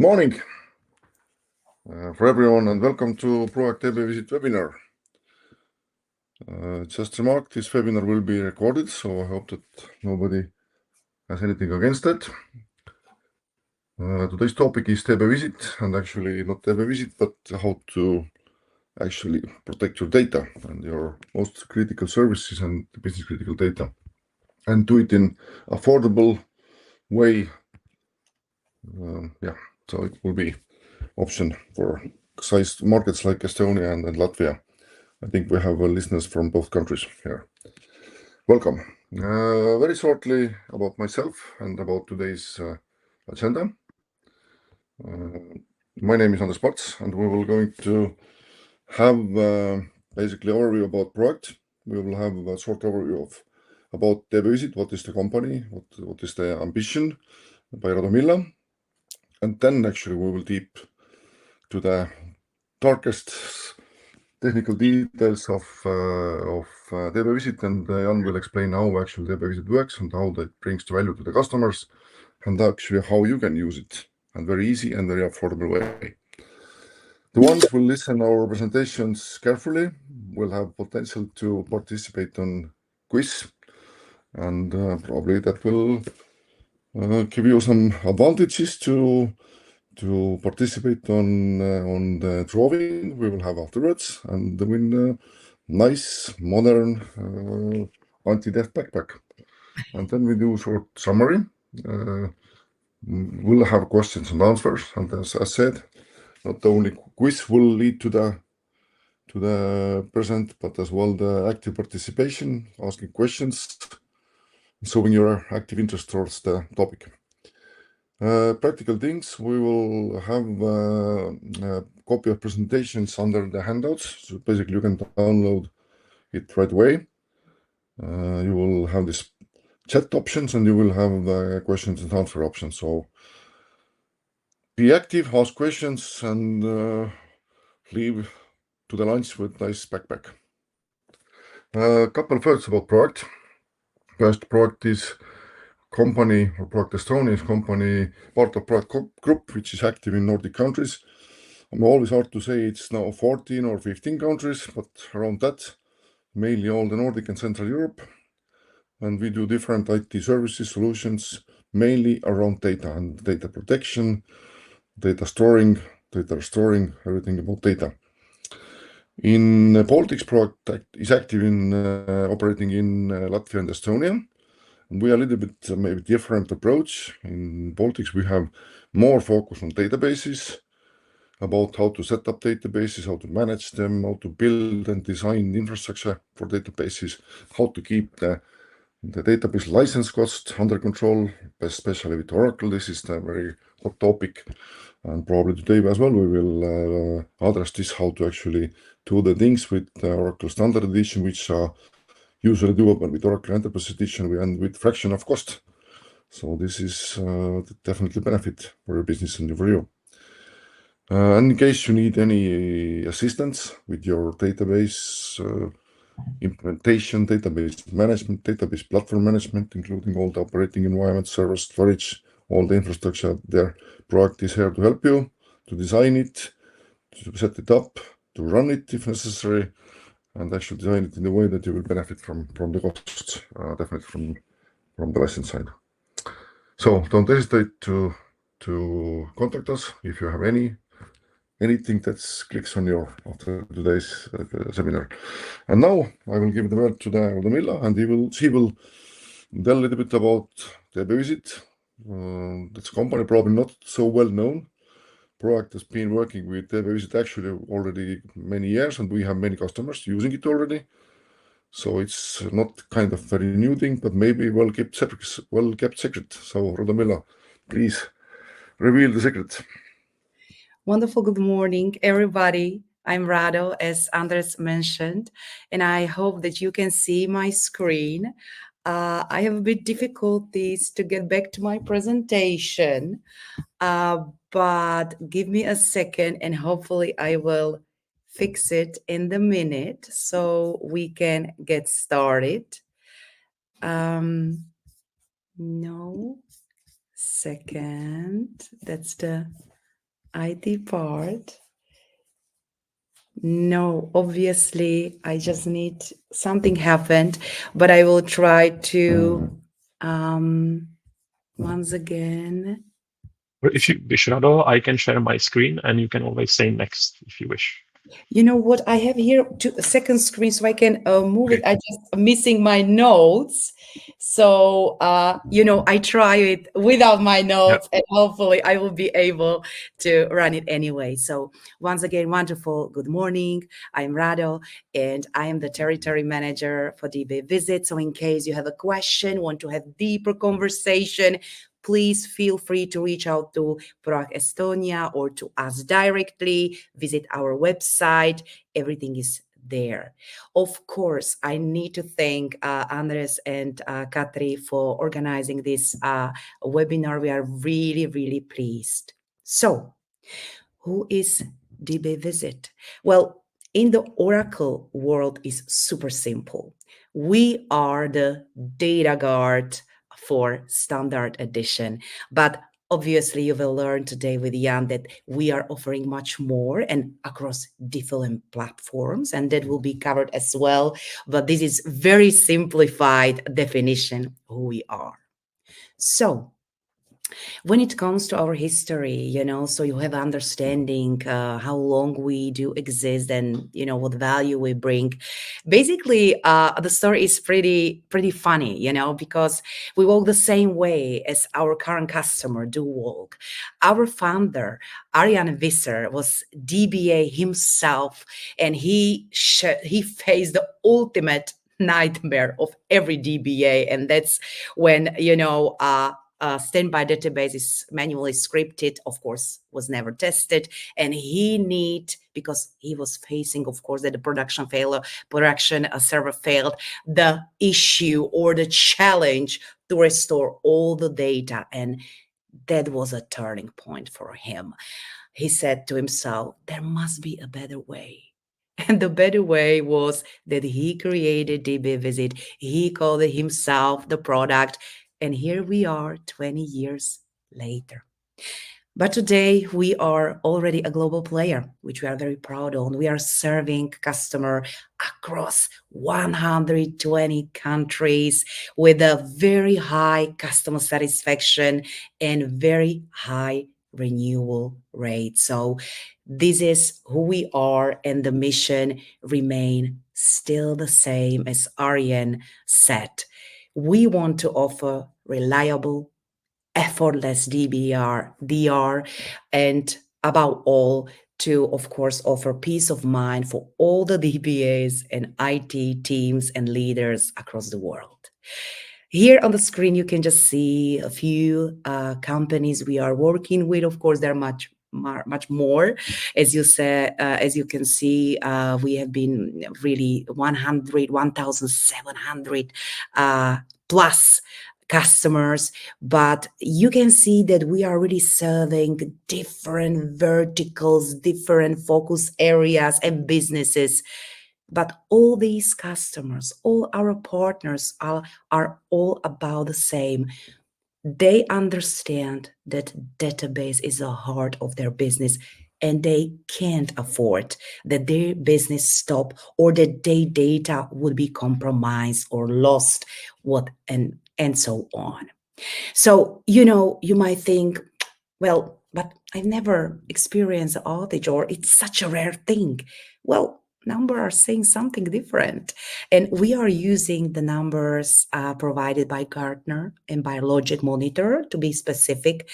Good morning for everyone and welcome to Proact Dbvisit webinar. Just remark, this webinar will be recorded, so I hope that nobody has anything against that. Today's topic is Dbvisit, and actually not Dbvisit, but how to actually protect your data and your most critical services and business critical data, and do it in affordable way. So it will be option for sized markets like Estonia and Latvia. I think we have listeners from both countries here. Welcome. Very shortly about myself and about today's agenda. My name is Anders Parts, and we will going to have basically overview about Proact. We will have a short overview about Dbvisit, what is the company, what is the ambition by Radomila, and then actually we will deep to the darkest technical details of Dbvisit, and Jan will explain how actually Dbvisit works and how that brings the value to the customers, and actually how you can use it, and very easy and very affordable way. The ones who listen our presentations carefully will have potential to participate on quiz, and probably that will give you some advantages to participate on the drawing we will have afterwards and win a nice modern anti-theft backpack. And then we do a short summary. We'll have questions and answers, and as I said, not only quiz will lead to the present, but as well the active participation, asking questions, showing your active interest towards the topic. Practical things, we will have a copy of presentations under the handouts, so basically you can download it right away. You will have this chat options and you will have questions and answer options, so be active, ask questions, and leave to the lunch with nice backpack. A couple of words about Proact. First, Proact is company, or Proact Estonia is company, part of Proact group, which is active in Nordic countries. I'm always hard to say it's now 14 or 15 countries, but around that, mainly all the Nordic and Central Europe. And we do different IT services, solutions, mainly around data and data protection, data storing, everything about data. In Baltics, Proact is active in operating in Latvia and Estonia. We are a little bit maybe different approach. In Baltics, we have more focus on databases, about how to set up databases, how to manage them, how to build and design infrastructure for databases, how to keep the database license cost under control, especially with Oracle. This is the very hot topic. And probably today as well, we will address this, how to actually do the things with the Oracle Standard Edition, which are usually doable with Oracle Enterprise Edition and with fraction of cost. So this is definitely benefit for your business and for you. And in case you need any assistance with your database implementation, database management, database platform management, including all the operating environment, server storage, all the infrastructure there, Proact is here to help you, to design it, to set it up, to run it if necessary, and actually design it in a way that you will benefit from the costs, definitely from the license side. So don't hesitate to contact us if you have anything that clicks on your after today's seminar. And now I will give the word to Radomila, and she will tell a little bit about Dbvisit. That's a company probably not so well known. Proact has been working with Dbvisit actually already many years, and we have many customers using it already. So it's not kind of very new thing, but maybe well kept secret. So Radomila, please reveal the secret. Wonderful. Good morning, everybody. I'm Rado, as Anders mentioned, and I hope that you can see my screen. I have a bit difficulties to get back to my presentation, but give me a second and hopefully I will fix it in the minute so we can get started. No, second, that's the IT part. No, obviously, I just need something happened, but I will try to once again. Or if you wish, Rado, I can share my screen and you can always say next if you wish. You know what? I have here a second screen so I can move it. Okay. I just missing my notes. So, I try it without my Yeah. notes and hopefully I will be able to run it anyway. So, once again, wonderful. Good morning. I'm Rado and I am the territory manager for Dbvisit. So, in case you have a question, want to have deeper conversation, please feel free to reach out to Proact Estonia or to us directly. Visit our website. Everything is there. Of course, I need to thank Andres and Katri for organizing this webinar. We are really, really pleased. So, who is Dbvisit? Well, in the Oracle world is super simple. We are the data guard for standard edition, but obviously you will learn today with Jan that we are offering much more and across different platforms, and that will be covered as well. But this is very simplified definition who we are. So when it comes to our history, so you have understanding how long we do exist and what value we bring. Basically, the story is pretty funny, because we walk the same way as our current customer do walk. Our founder, Arjan Visser, was DBA himself, and he faced the ultimate nightmare of every DBA, and that's when standby database is manually scripted, of course, was never tested. And because he was facing, of course, that the production server failed, the issue or the challenge to restore all the data. And that was a turning point for him. He said to himself, there must be a better way. And the better way was that he created Dbvisit. He called it himself the product. And here we are 20 years later. But today we are already a global player, which we are very proud of. We are serving customer across 120 countries with a very high customer satisfaction and very high renewal rate. So this is who we are, and the mission remain still the same as Arjen said. We want to offer reliable, effortless DR, and above all, to, of course, offer peace of mind for all the DBAs and IT teams and leaders across the world. Here on the screen, you can just see a few companies we are working with. Of course, there are much more. As you said, as you can see, we have been really 1,700 plus customers, but you can see that we are really serving different verticals, different focus areas and businesses. But all these customers, all our partners are all about the same. They understand that database is the heart of their business, and they can't afford that their business stop or that their data would be compromised or lost, and so on. So, you might think, well, but I've never experienced an outage, or it's such a rare thing. Well, numbers are saying something different. And we are using the numbers provided by Gartner and by Logic Monitor, to be specific.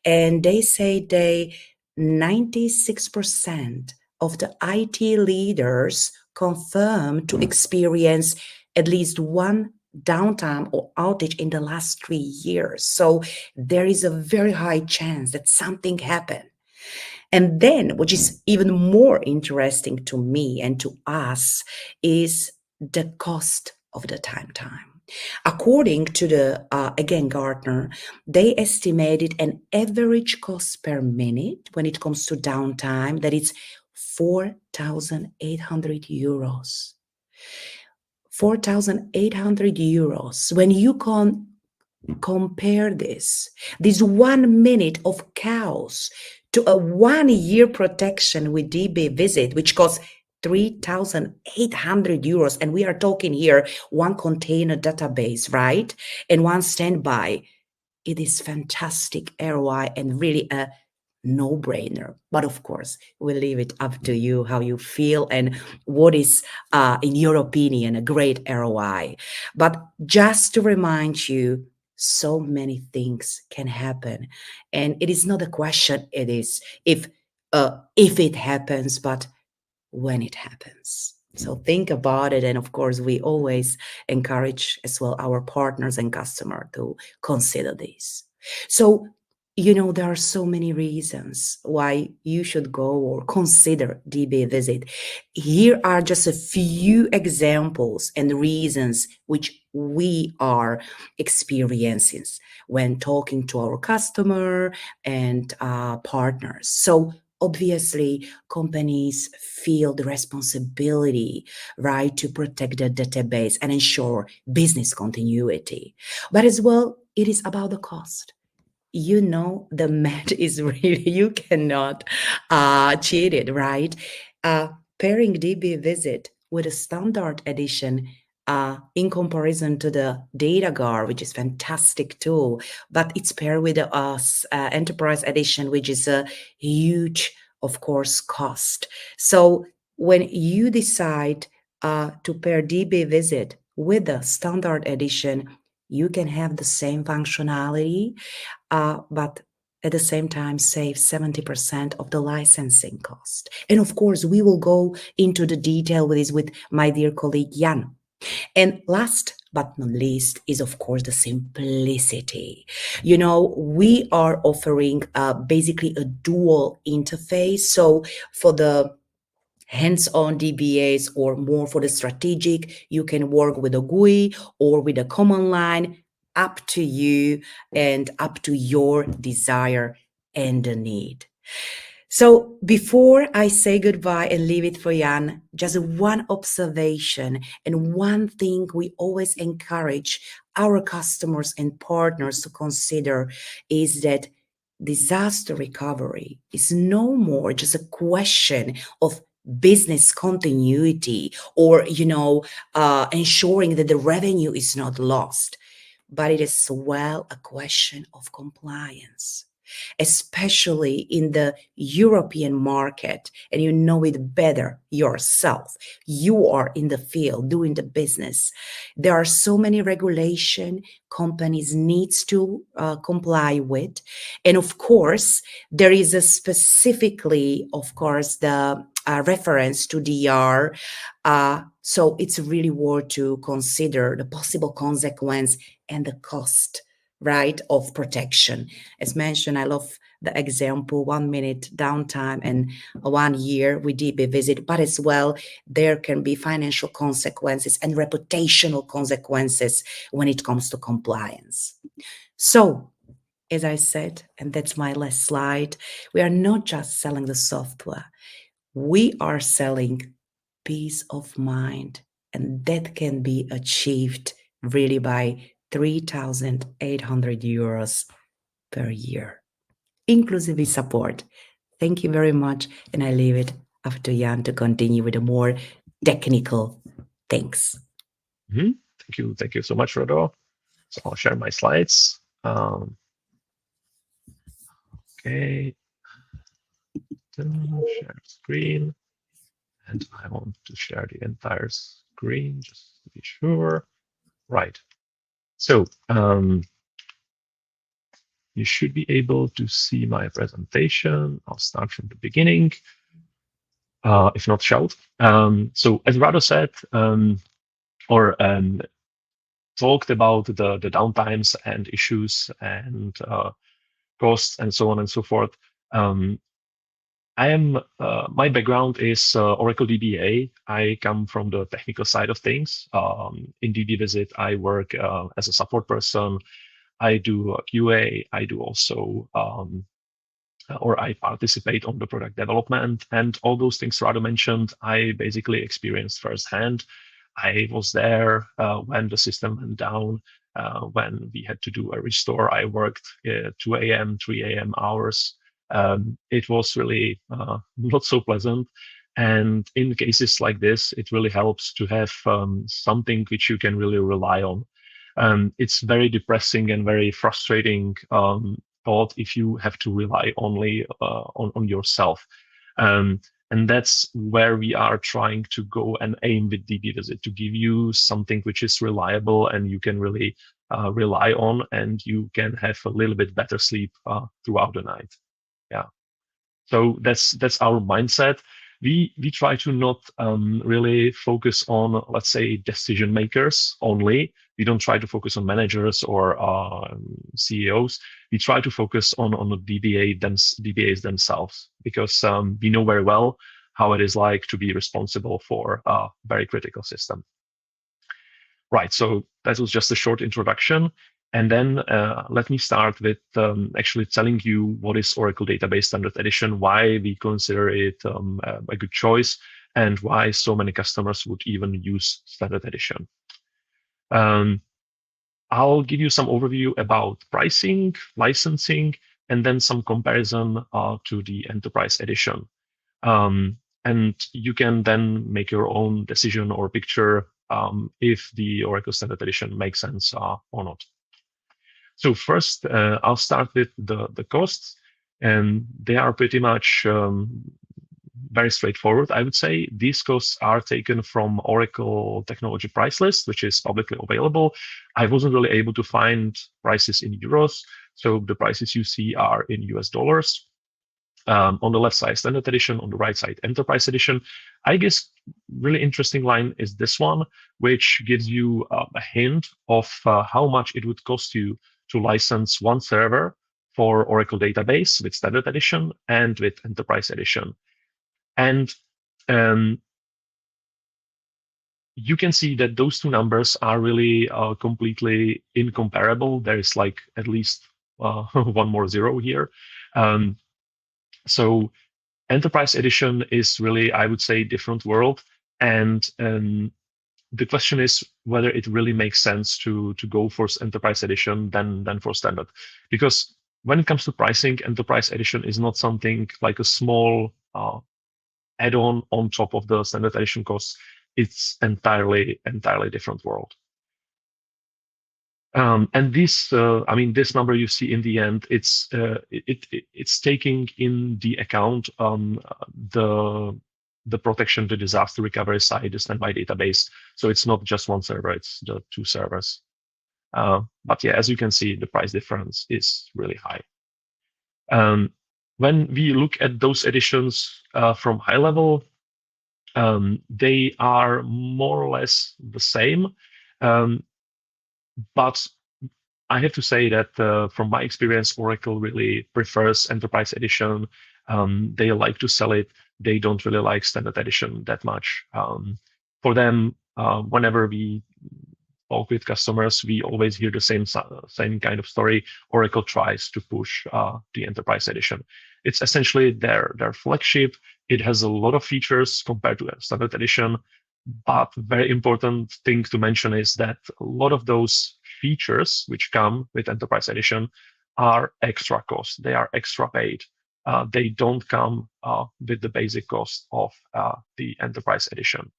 And they say 96% of the IT leaders confirm to experience at least one downtime or outage in the last 3 years. So there is a very high chance that something happened. And then, which is even more interesting to me and to us, is the cost of the time. According to the, again, Gartner, they estimated an average cost per minute when it comes to downtime that it's 4,800 euros. 4,800 euros. When you compare this 1 minute of chaos to a 1-year protection with Dbvisit, which costs 3,800 euros. And we are talking here one container database, right? And one standby. It is fantastic ROI and really a no-brainer. But of course, we'll leave it up to you how you feel and what is, in your opinion, a great ROI. But just to remind you, so many things can happen, and it is not a question. It is if it happens, but when it happens. So think about it. And of course, we always encourage as well our partners and customer to consider this. So, there are so many reasons why you should go or consider Dbvisit. Here are just a few examples and reasons which we are experiencing when talking to our customer and partners. So obviously, companies feel the responsibility, right, to protect the database and ensure business continuity. But as well, it is about the cost. The math is really, you cannot cheat it, right? Pairing Dbvisit with a standard edition in comparison to the DataGuard, which is fantastic tool, but it's paired with the Enterprise Edition, which is a huge, of course, cost. So when you decide to pair Dbvisit with the Standard Edition, you can have the same functionality, but at the same time save 70% of the licensing cost. And of course, we will go into the detail with this with my dear colleague Jan. And last but not least is, of course, the simplicity. We are offering basically a dual interface. So for the hands-on DBAs or more for the strategic, you can work with a GUI or with a command line, up to you and up to your desire and the need. So before I say goodbye and leave it for Jan, just one observation and one thing we always encourage our customers and partners to consider is that disaster recovery is no more just a question of business continuity or, ensuring that the revenue is not lost, but it is well a question of compliance, especially in the European market, and you know it better yourself. You are in the field doing the business. There are so many regulation companies needs to comply with. And of course, there is a specifically, of course, the reference to DR. So it's really worth to consider the possible consequence and the cost, right, of protection. As mentioned, I love the example 1 minute downtime and 1 year with Dbvisit, but as well, there can be financial consequences and reputational consequences when it comes to compliance. So, as I said, and that's my last slide, we are not just selling the software, we are selling peace of mind, and that can be achieved really by 3,800 euros per year, inclusive support. Thank you very much, and I leave it up to Jan to continue with the more technical things. Thank you so much, Rodo. So I'll share my slides. Okay, share screen, and I want to share the entire screen just to be sure. Right. So you should be able to see my presentation. I'll start from the beginning. If not, shout. So as Rado said, talked about the downtimes and issues and costs and so on and so forth. My background is Oracle DBA. I come from the technical side of things. In Dbvisit, I work as a support person. I do QA. I do also, or I participate on the product development, and all those things Rado mentioned, I basically experienced firsthand. I was there when the system went down, when we had to do a restore. I worked 2 a.m., 3 a.m. hours it was really not so pleasant. And in cases like this, it really helps to have something which you can really rely on. It's very depressing and very frustrating thought if you have to rely only on yourself. And that's where we are trying to go and aim with Dbvisit, to give you something which is reliable and you can really rely on, and you can have a little bit better sleep throughout the night. Yeah. So that's our mindset. We try to not really focus on, let's say, decision makers only. We don't try to focus on managers or CEOs. We try to focus on the DBAs themselves, because we know very well how it is like to be responsible for a very critical system. Right, so that was just a short introduction. And then let me start with actually telling you what is Oracle Database Standard Edition, why we consider it a good choice, and why so many customers would even use Standard Edition. I'll give you some overview about pricing, licensing, and then some comparison to the Enterprise Edition. And you can then make your own decision or picture if the Oracle Standard Edition makes sense or not. So first, I'll start with the costs, and they are pretty much very straightforward, I would say. These costs are taken from Oracle Technology Price List, which is publicly available. I wasn't really able to find prices in euros, so the prices you see are in US dollars. On the left side, Standard Edition, on the right side, Enterprise Edition. I guess really interesting line is this one, which gives you a hint of how much it would cost you to license one server for Oracle Database with Standard Edition and with Enterprise Edition. And you can see that those two numbers are really completely incomparable. There is like at least one more zero here. So Enterprise Edition is really, I would say, different world. And the question is whether it really makes sense to go for Enterprise Edition than for Standard. Because when it comes to pricing, Enterprise Edition is not something like a small add-on on top of the Standard Edition costs. It's entirely different world. And this, I mean, this number you see in the end, it's taking in the account the protection, the disaster recovery side, the standby database. So it's not just one server; it's the two servers. But yeah, as you can see, the price difference is really high. When we look at those editions from high level, they are more or less the same. But I have to say that from my experience, Oracle really prefers Enterprise Edition. They like to sell it. They don't really like Standard Edition that much. For them, whenever we talk with customers, we always hear the same kind of story. Oracle tries to push the Enterprise Edition. It's essentially their flagship. It has a lot of features compared to Standard Edition. But very important thing to mention is that a lot of those features which come with Enterprise Edition are extra cost. They are extra paid. They don't come with the basic cost of the Enterprise Edition.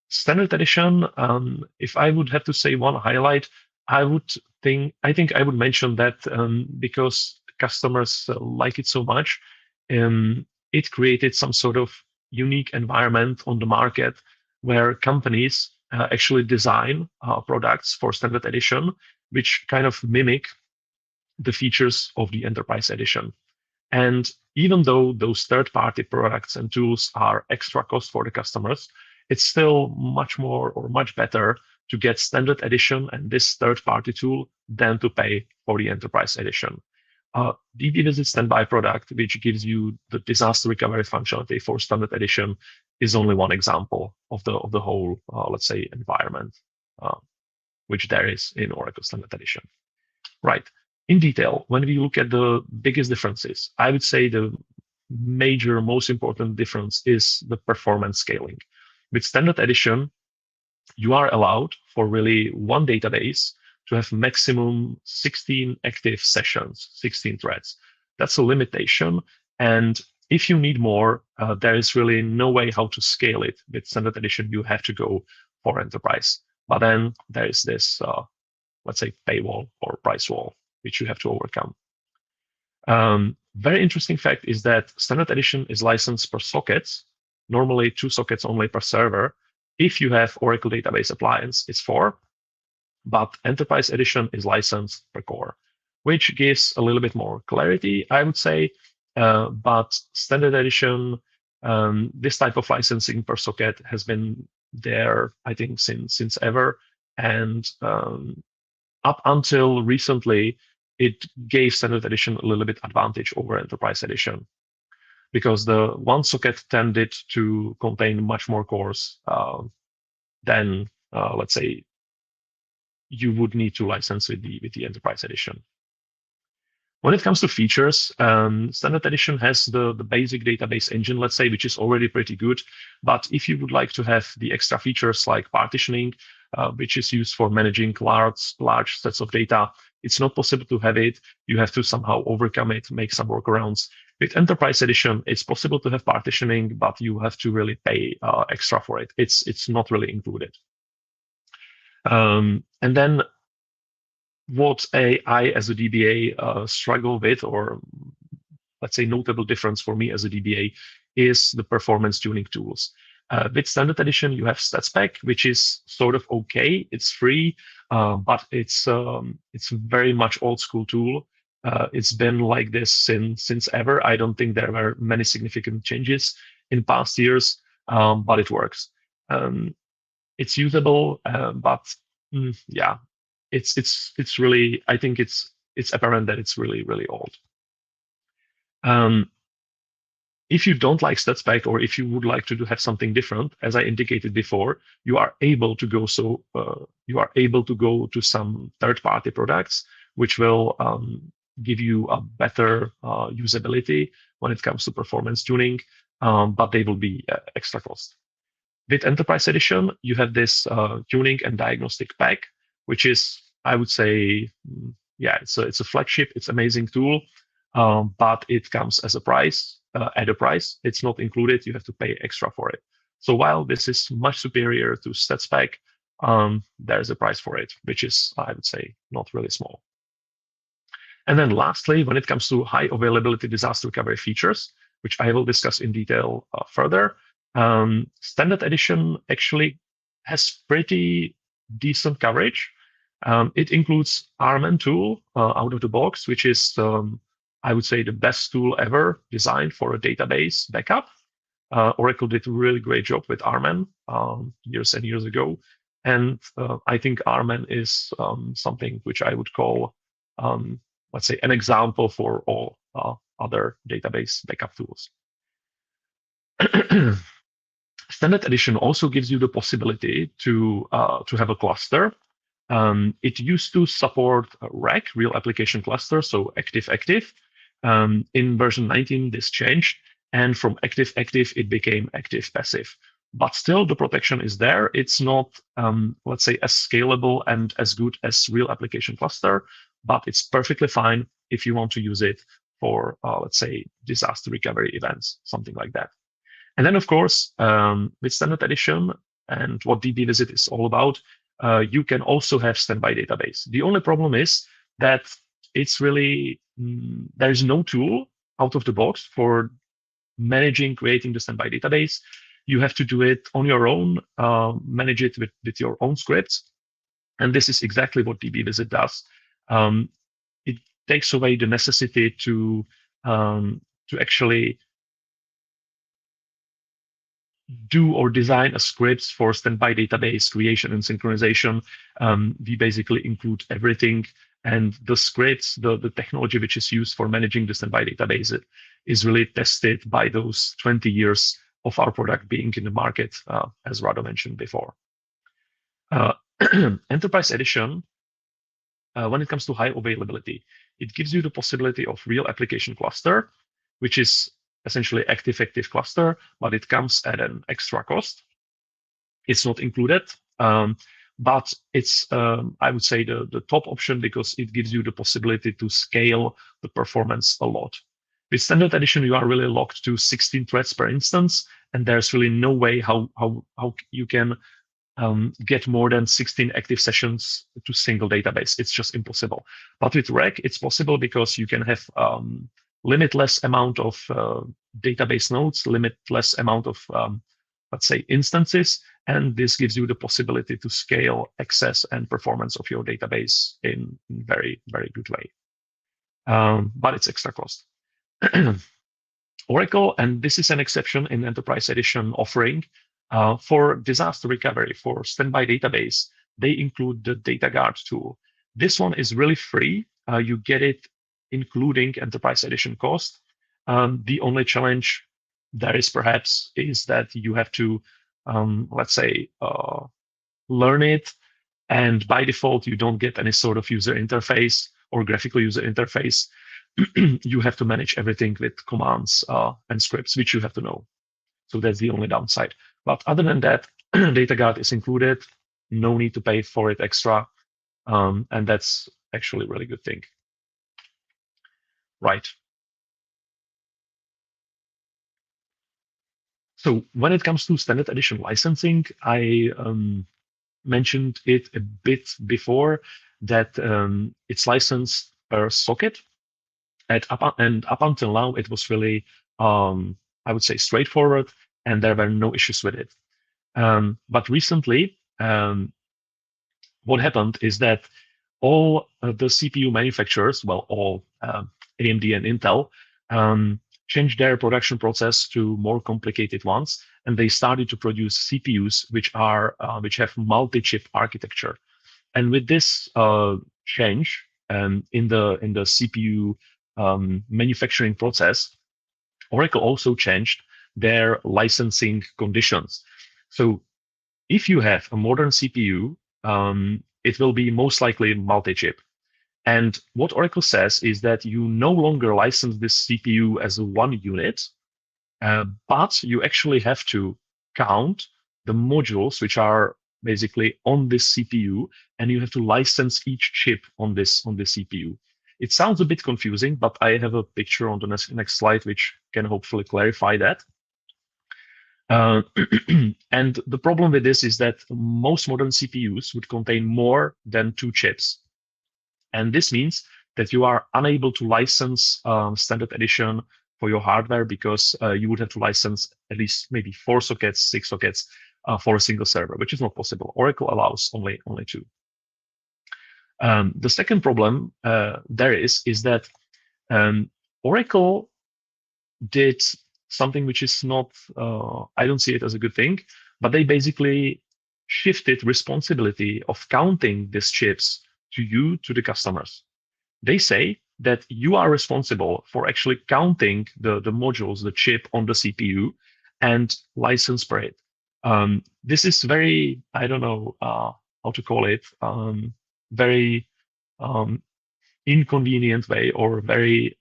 Standard Edition, if I would have to say one highlight, I think I would mention that because customers like it so much, it created some sort of unique environment on the market where companies actually design products for Standard Edition, which kind of mimic the features of the Enterprise Edition. And even though those third-party products and tools are extra cost for the customers, it's still much more or much better to get Standard Edition and this third-party tool than to pay for the Enterprise Edition. Dbvisit Standby product, which gives you the disaster recovery functionality for Standard Edition, is only one example of the whole, let's say, environment which there is in Oracle Standard Edition. Right. In detail, when we look at the biggest differences, I would say the major, most important difference is the performance scaling. With Standard Edition, you are allowed for really one database to have maximum 16 active sessions, 16 threads. That's a limitation. And if you need more, there is really no way how to scale it. With Standard Edition, you have to go for Enterprise. But then there is this, let's say, paywall or price wall, which you have to overcome. Very interesting fact is that Standard Edition is licensed per sockets, normally 2 sockets only per server. If you have Oracle Database Appliance, it's 4, but Enterprise Edition is licensed per core, which gives a little bit more clarity, I would say. But Standard Edition, this type of licensing per socket has been there, I think, since ever. And up until recently, it gave Standard Edition a little bit advantage over Enterprise Edition, because the one socket tended to contain much more cores than, let's say, you would need to license with the Enterprise Edition. When it comes to features, Standard Edition has the basic database engine, let's say, which is already pretty good. But if you would like to have the extra features like partitioning, which is used for managing large sets of data, it's not possible to have it. You have to somehow overcome it, make some workarounds. With Enterprise Edition, it's possible to have partitioning, but you have to really pay extra for it. It's not really included. And then what I, as a DBA, struggle with, or let's say notable difference for me as a DBA, is the performance tuning tools. With Standard Edition, you have StatSpec, which is sort of okay. It's free, but it's very much old school tool. It's been like this since ever. I don't think there were many significant changes in past years, but it works. It's usable, but yeah, it's really, I think it's apparent that it's really, really old. If you don't like StatSpec, or if you would like to have something different, as I indicated before, you are able to go to some third-party products, which will give you a better usability when it comes to performance tuning, but they will be extra cost. With Enterprise Edition, you have this tuning and diagnostic pack, which is, I would say, yeah, it's a flagship. It's an amazing tool, but it comes as a price, at a price. It's not included. You have to pay extra for it. So while this is much superior to StatSpec, there's a price for it, which is, I would say, not really small. And then lastly, when it comes to high availability disaster recovery features, which I will discuss in detail further, Standard Edition actually has pretty decent coverage. It includes RMAN tool out of the box, which is, I would say, the best tool ever designed for a database backup. Oracle did a really great job with RMAN years and years ago. And I think RMAN is something which I would call, let's say, an example for all other database backup tools. Standard Edition also gives you the possibility to have a cluster. It used to support RAC, Real Application Cluster, so active-active. In version 19, this changed, and from active-active, it became active-passive. But still, the protection is there. It's not, let's say, as scalable and as good as Real Application Cluster, but it's perfectly fine if you want to use it for, let's say, disaster recovery events, something like that. And then, of course, with Standard Edition and what Dbvisit is all about, you can also have standby database. The only problem is that it's really, there's no tool out of the box for creating the standby database. You have to do it on your own, manage it with your own scripts. And this is exactly what Dbvisit does. It takes away the necessity to actually do or design a scripts for standby database creation and synchronization. We basically include everything, and the scripts, the technology which is used for managing the standby database is really tested by those 20 years of our product being in the market, as Rado mentioned before. Enterprise Edition, when it comes to high availability, it gives you the possibility of Real Application Cluster, which is essentially active-active cluster, but it comes at an extra cost. It's not included. but it's, I would say, the top option because it gives you the possibility to scale the performance a lot. With standard edition, you are really locked to 16 threads per instance, and there's really no way how you can get more than 16 active sessions to single database. It's just impossible. But with REC, it's possible because you can have limitless amount of database nodes, limitless amount of, let's say, instances, and this gives you the possibility to scale access and performance of your database in very, very good way. But it's extra cost. Oracle, and this is an exception in Enterprise Edition offering, for disaster recovery, for standby database, they include the DataGuard tool. This one is really free. You get it including Enterprise Edition cost. The only challenge there is perhaps is that you have to, let's say, learn it. And by default, you don't get any sort of user interface or graphical user interface. You have to manage everything with commands and scripts, which you have to know. So that's the only downside. But other than that, DataGuard is included. No need to pay for it extra. And that's actually a really good thing. Right. So when it comes to standard edition licensing, I mentioned it a bit before that it's licensed per socket. And up until now, it was really, I would say, straightforward, and there were no issues with it. But recently, what happened is that all the CPU manufacturers, well, all AMD and Intel, changed their production process to more complicated ones, and they started to produce CPUs which have multi-chip architecture. And with this change in the CPU manufacturing process, Oracle also changed their licensing conditions. So if you have a modern CPU, it will be most likely multi-chip. And what Oracle says is that you no longer license this CPU as a one unit, but you actually have to count the modules which are basically on this CPU, and you have to license each chip on this CPU. It sounds a bit confusing, but I have a picture on the next slide which can hopefully clarify that. And the problem with this is that most modern CPUs would contain more than 2 chips. And this means that you are unable to license standard edition for your hardware because you would have to license at least maybe 4 sockets, 6 sockets for a single server, which is not possible. Oracle allows only 2. The second problem there is that Oracle did something which is not, I don't see it as a good thing, but they basically shifted responsibility of counting these chips to the customers. They say that you are responsible for actually counting the modules, the chip on the CPU, and license per it. This is very, I don't know how to call it, very inconvenient way or very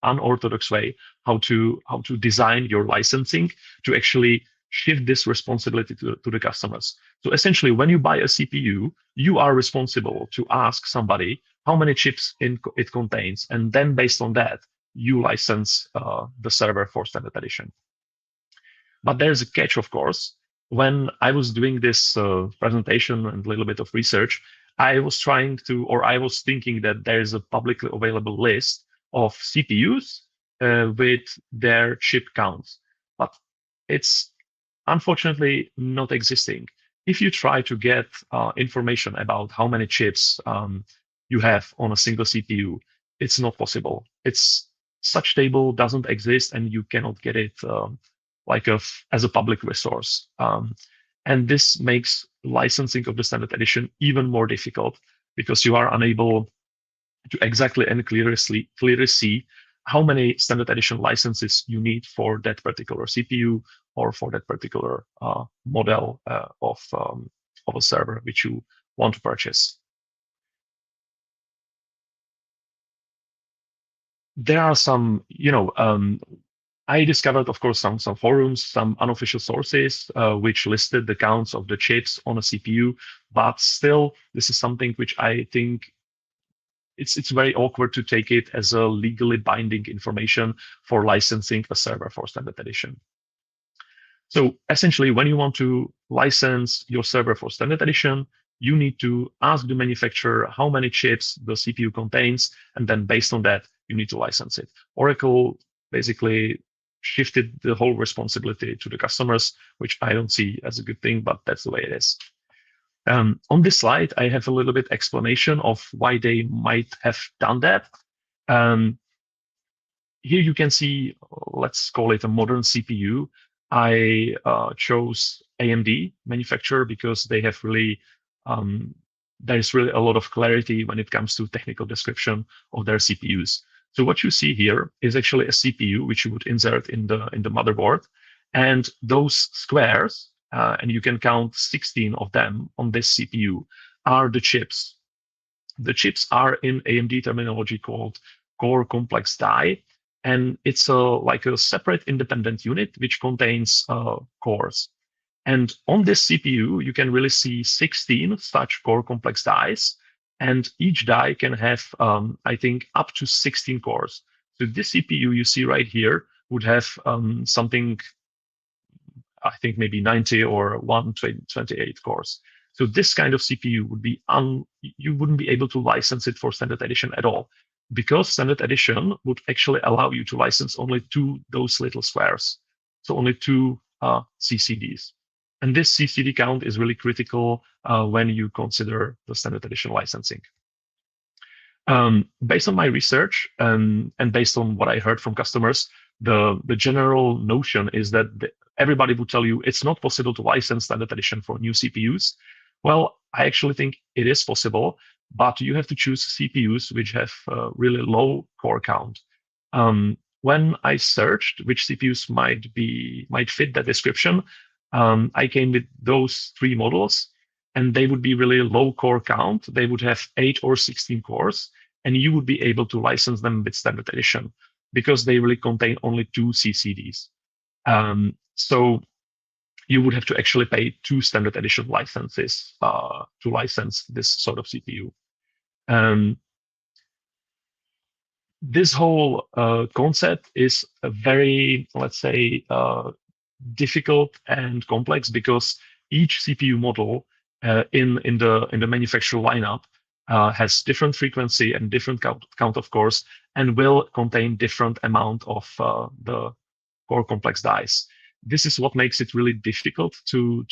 unorthodox way how to design your licensing to actually shift this responsibility to the customers. So essentially, when you buy a CPU, you are responsible to ask somebody how many chips it contains, and then based on that, you license the server for standard edition. But there's a catch, of course. When I was doing this presentation and a little bit of research, I was thinking that there's a publicly available list of CPUs with their chip counts, but it's unfortunately not existing. If you try to get information about how many chips you have on a single CPU, it's not possible. Such table doesn't exist, and you cannot get it as a public resource. And this makes licensing of the standard edition even more difficult because you are unable to exactly and clearly see how many standard edition licenses you need for that particular CPU or for that particular model of a server which you want to purchase. There are some, I discovered, of course, some forums, some unofficial sources, which listed the counts of the chips on a CPU, but still, this is something which I think it's very awkward to take it as a legally binding information for licensing a server for standard edition. So essentially, when you want to license your server for standard edition, you need to ask the manufacturer how many chips the CPU contains, and then based on that, you need to license it. Oracle basically shifted the whole responsibility to the customers, which I don't see as a good thing, but that's the way it is. On this slide, I have a little bit explanation of why they might have done that. Here you can see, let's call it a modern CPU. I chose AMD manufacturer because they have really, there's really a lot of clarity when it comes to technical description of their CPUs. So what you see here is actually a CPU which you would insert in the motherboard, and those squares, and you can count 16 of them on this CPU, are the chips. The chips are in AMD terminology called core complex die, and it's like a separate independent unit which contains cores. And on this CPU, you can really see 16 such core complex dies, and each die can have, I think, up to 16 cores. So this CPU you see right here would have something, I think maybe 90 or 128 cores. So this kind of CPU would be you wouldn't be able to license it for standard edition at all, because standard edition would actually allow you to license only those little squares, so only 2 CCDs. And this CCD count is really critical when you consider the standard edition licensing. Based on my research and based on what I heard from customers, the general notion is that everybody would tell you it's not possible to license standard edition for new CPUs. Well, I actually think it is possible, but you have to choose CPUs which have really low core count. When I searched which CPUs might fit that description, I came with those 3 models, and they would be really low core count. They would have 8 or 16 cores, and you would be able to license them with standard edition because they really contain only 2 CCDs. So you would have to actually pay 2 standard edition licenses to license this sort of CPU. This whole concept is a very, let's say, difficult and complex because each CPU model in the manufacturer lineup has different frequency and different count of cores, and will contain different amount of the core complex dies. This is what makes it really difficult to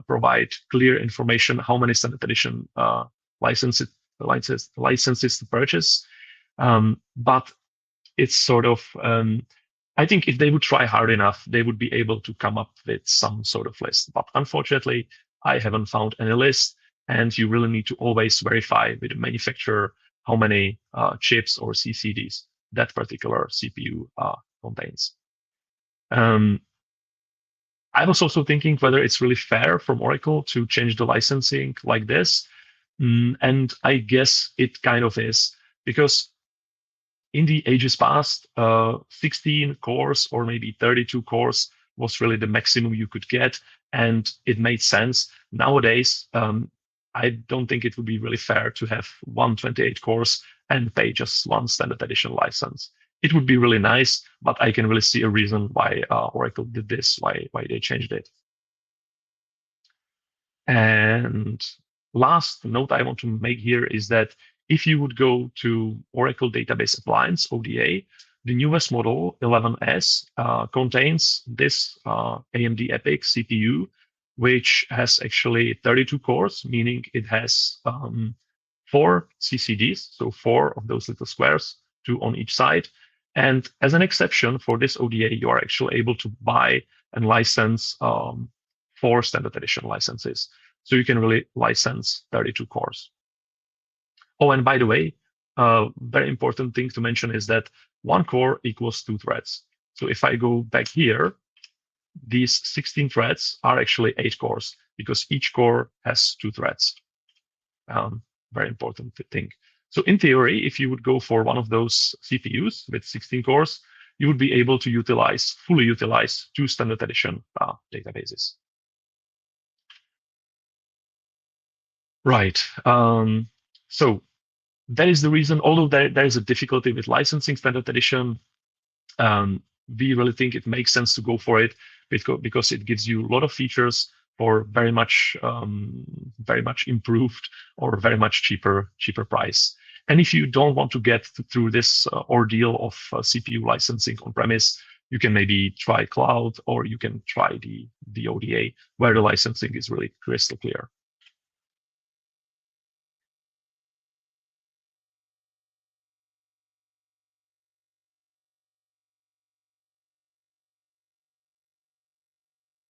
provide clear information how many standard edition licenses to purchase. But it's sort of, I think if they would try hard enough, they would be able to come up with some sort of list. But unfortunately, I haven't found any list, and you really need to always verify with the manufacturer how many chips or CCDs that particular CPU contains. I was also thinking whether it's really fair from Oracle to change the licensing like this. And I guess it kind of is, because in the ages past, 16 cores or maybe 32 cores was really the maximum you could get, and it made sense. Nowadays, I don't think it would be really fair to have 128 cores and pay just 1 standard edition license. It would be really nice, but I can really see a reason why Oracle did this, why they changed it. And last note I want to make here is that if you would go to Oracle Database Appliance, ODA, the newest model, 11S, contains this AMD EPYC CPU, which has actually 32 cores, meaning it has 4 CCDs, so 4 of those little squares, 2 on each side. And as an exception for this ODA, you are actually able to buy and license 4 standard edition licenses. So you can really license 32 cores. Oh, and by the way, very important thing to mention is that 1 core equals 2 threads. So if I go back here, these 16 threads are actually 8 cores because each core has 2 threads. Very important thing. So in theory, if you would go for one of those CPUs with 16 cores, you would be able to fully utilize 2 standard edition databases. Right. So that is the reason, although there is a difficulty with licensing standard edition, we really think it makes sense to go for it because it gives you a lot of features for very much improved or very much cheaper price. And if you don't want to get through this ordeal of CPU licensing on premise, you can maybe try cloud, or you can try the ODA, where the licensing is really crystal clear.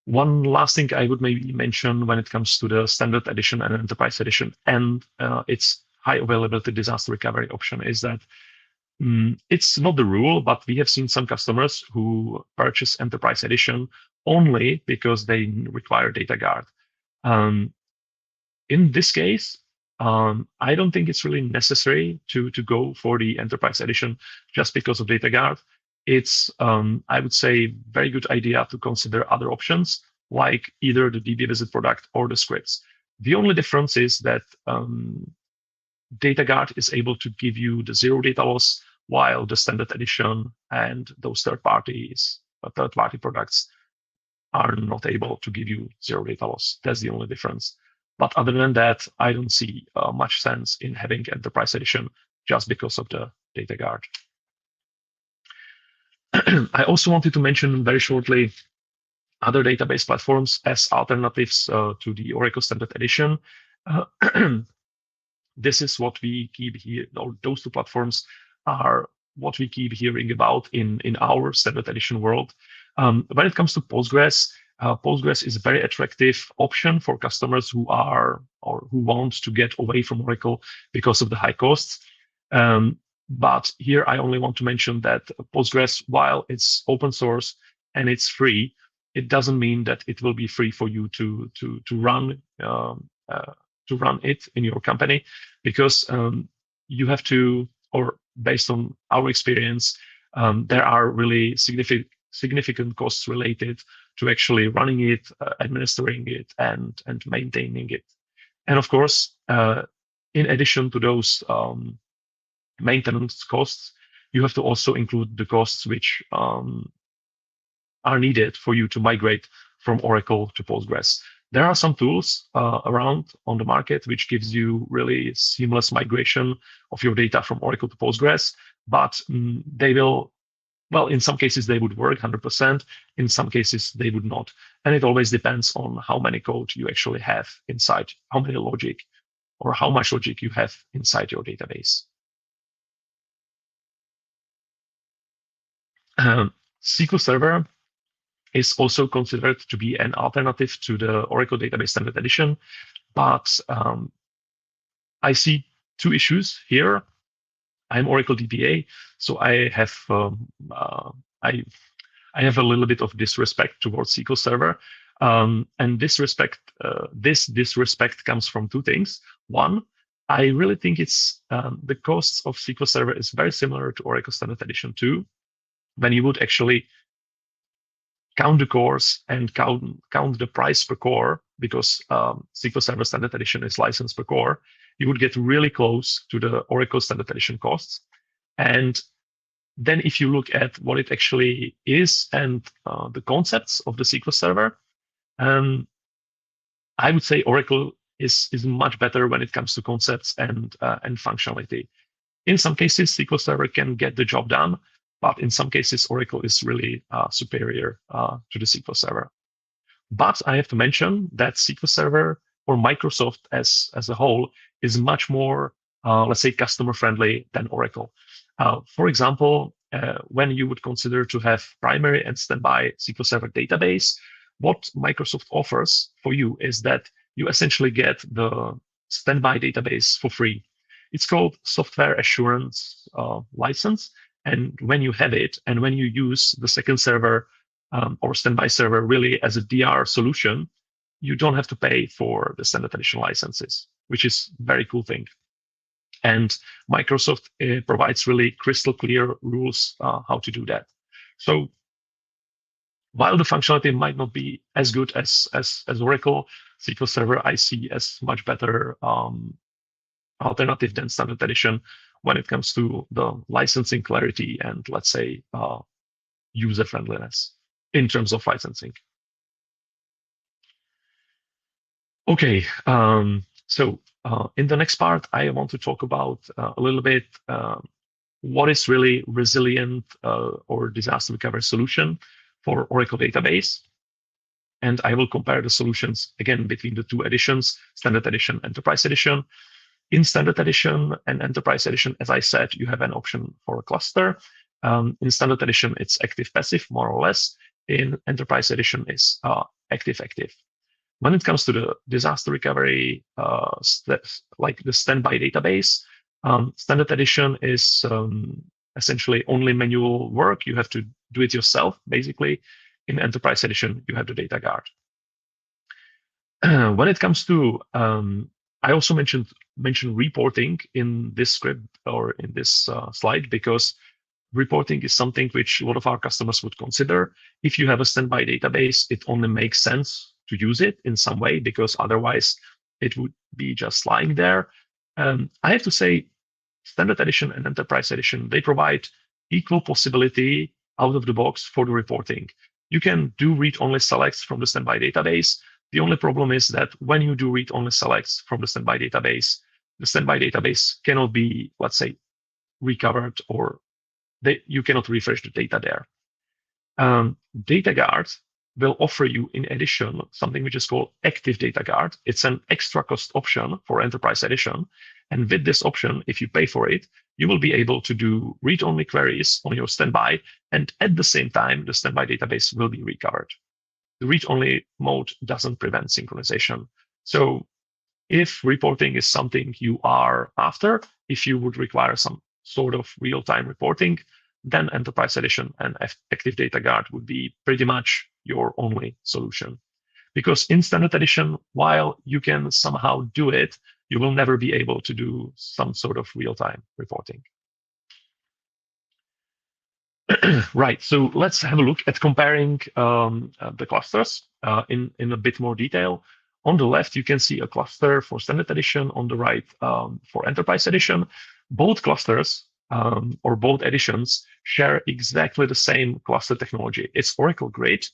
One last thing I would maybe mention when it comes to the standard edition and enterprise edition and its high availability disaster recovery option is that it's not the rule, but we have seen some customers who purchase enterprise edition only because they require data guard. In this case, I don't think it's really necessary to go for the enterprise edition just because of data guard. It's, I would say, very good idea to consider other options, like either the Dbvisit product or the scripts. The only difference is that data guard is able to give you the 0 data loss, while the standard edition and those third-party products are not able to give you 0 data loss. That's the only difference. But other than that, I don't see much sense in having enterprise edition just because of the data guard. I also wanted to mention very shortly other database platforms as alternatives to the Oracle Standard Edition. This is what we keep here, or those 2 platforms are what we keep hearing about in our Standard Edition world. When it comes to Postgres, Postgres is a very attractive option for customers who are or who want to get away from Oracle because of the high costs. But here I only want to mention that Postgres, while it's open source and it's free, it doesn't mean that it will be free for you to run it in your company, because you have to, or based on our experience, there are really significant costs related to actually running it, administering it, and maintaining it. And of course, in addition to those maintenance costs, you have to also include the costs which are needed for you to migrate from Oracle to Postgres. There are some tools around on the market which gives you really seamless migration of your data from Oracle to Postgres, but they will, well, in some cases they would work 100%, in some cases they would not. And it always depends on how many code you actually have inside, how many logic or how much logic you have inside your database. SQL Server is also considered to be an alternative to the Oracle Database Standard Edition, but I see 2 issues here. I'm Oracle DBA, so I have a little bit of disrespect towards SQL Server, and this disrespect comes from 2 things. One, I really think it's the costs of SQL Server is very similar to Oracle Standard Edition 2, when you would actually count the cores and count the price per core, because SQL Server Standard Edition is licensed per core, you would get really close to the Oracle Standard Edition costs. And then if you look at what it actually is and the concepts of the SQL Server, I would say Oracle is much better when it comes to concepts and functionality. In some cases, SQL Server can get the job done, but in some cases, Oracle is really superior to the SQL Server. But I have to mention that SQL Server, or Microsoft as a whole, is much more, let's say, customer-friendly than Oracle. For example, when you would consider to have primary and standby SQL Server database, what Microsoft offers for you is that you essentially get the standby database for free. It's called Software Assurance License. And when you have it, and when you use the second server or standby server really as a DR solution, you don't have to pay for the standard edition licenses, which is a very cool thing. And Microsoft provides really crystal clear rules how to do that. So while the functionality might not be as good as Oracle, SQL Server I see as much better alternative than Standard Edition when it comes to the licensing clarity and, let's say, user friendliness in terms of licensing. Okay, so in the next part, I want to talk about a little bit what is really resilient or disaster recovery solution for Oracle database. And I will compare the solutions again between the two editions, Standard Edition, Enterprise Edition. In Standard Edition and Enterprise Edition, as I said, you have an option for a cluster. In Standard Edition, it's active-passive, more or less. In Enterprise Edition, it's active-active. When it comes to the disaster recovery, like the standby database, Standard Edition is essentially only manual work. You have to do it yourself, basically. In Enterprise Edition, you have the data guard. When it comes to, I also mentioned reporting in this script or in this slide, because reporting is something which a lot of our customers would consider. If you have a standby database, it only makes sense to use it in some way, because otherwise it would be just lying there. I have to say, Standard Edition and Enterprise Edition, they provide equal possibility out of the box for the reporting. You can do read-only selects from the standby database. The only problem is that when you do read-only selects from the standby database cannot be, let's say, recovered, or you cannot refresh the data there. Data Guard will offer you, in addition, something which is called Active Data Guard. It's an extra cost option for Enterprise Edition. And with this option, if you pay for it, you will be able to do read-only queries on your standby. And at the same time, the standby database will be recovered. The read-only mode doesn't prevent synchronization. So if reporting is something you are after, if you would require some sort of real-time reporting, then Enterprise Edition and Active Data Guard would be pretty much your only solution. Because in Standard Edition, while you can somehow do it, you will never be able to do some sort of real-time reporting. Right, so let's have a look at comparing the clusters in a bit more detail. On the left, you can see a cluster for Standard Edition. On the right, for Enterprise Edition. Both clusters or both editions share exactly the same cluster technology. It's Oracle Grid,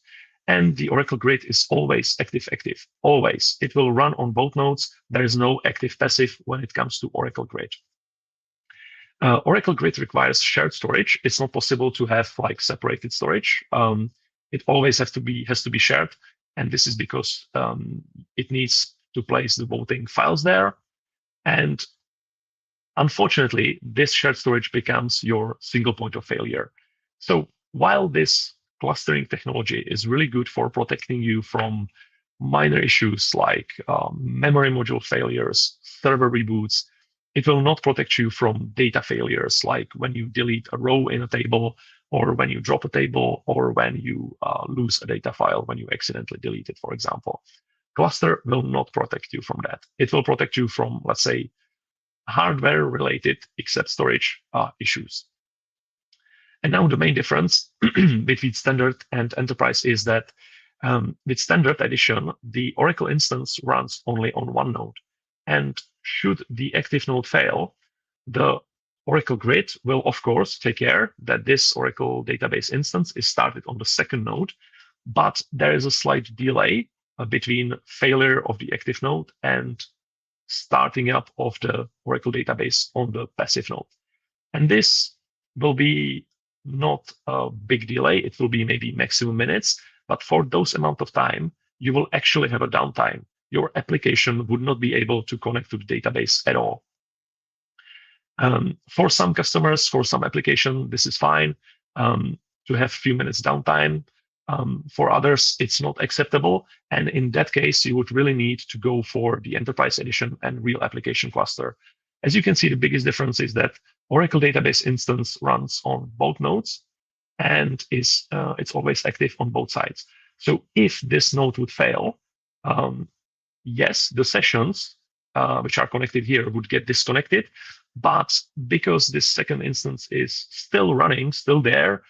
and the Oracle Grid is always active-active, always. It will run on both nodes. There is no active-passive when it comes to Oracle Grid. Oracle Grid requires shared storage. It's not possible to have like separated storage. It always has to be shared, and this is because it needs to place the voting files there. And unfortunately, this shared storage becomes your single point of failure. So while this clustering technology is really good for protecting you from minor issues like memory module failures, server reboots, it will not protect you from data failures, like when you delete a row in a table, or when you drop a table, or when you lose a data file when you accidentally delete it, for example. Cluster will not protect you from that. It will protect you from, let's say, hardware-related except storage issues. And now the main difference between Standard and Enterprise is that with Standard Edition, the Oracle instance runs only on one node. And should the active node fail, the Oracle Grid will, of course, take care that this Oracle database instance is started on the second node, but there is a slight delay between failure of the active node and starting up of the Oracle database on the passive node. And this will be not a big delay. It will be maybe maximum minutes, but for those amount of time, you will actually have a downtime. Your application would not be able to connect to the database at all. For some customers, for some application, this is fine to have a few minutes downtime. For others, it's not acceptable. And in that case, you would really need to go for the Enterprise Edition and real application cluster. As you can see, the biggest difference is that Oracle database instance runs on both nodes and it's always active on both sides. So if this node would fail, yes, the sessions which are connected here would get disconnected. But because this second instance is still running, still there,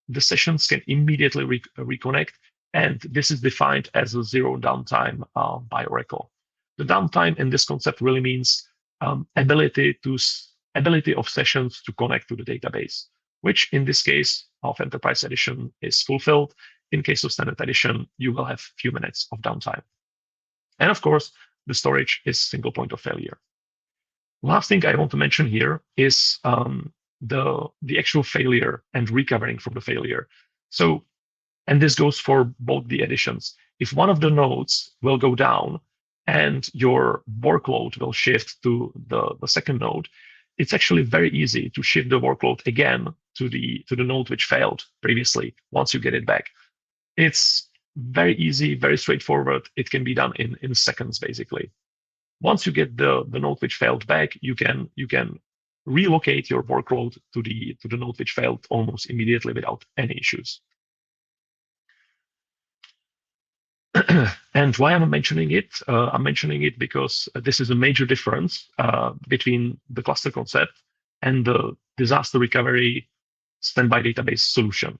the sessions can immediately reconnect, and this is defined as a zero downtime by Oracle. The downtime in this concept really means ability of sessions to connect to the database, which in this case of Enterprise Edition is fulfilled. In case of Standard Edition, you will have few minutes of downtime. And of course, the storage is single point of failure. Last thing I want to mention here is the actual failure and recovering from the failure. So, and this goes for both the editions. If one of the nodes will go down and your workload will shift to the second node, it's actually very easy to shift the workload again to the node which failed previously once you get it back. It's very easy, very straightforward. It can be done in seconds, basically. Once you get the node which failed back, you can relocate your workload to the node which failed almost immediately without any issues. And why I'm mentioning it? I'm mentioning it because this is a major difference between the cluster concept and the disaster recovery standby database solution.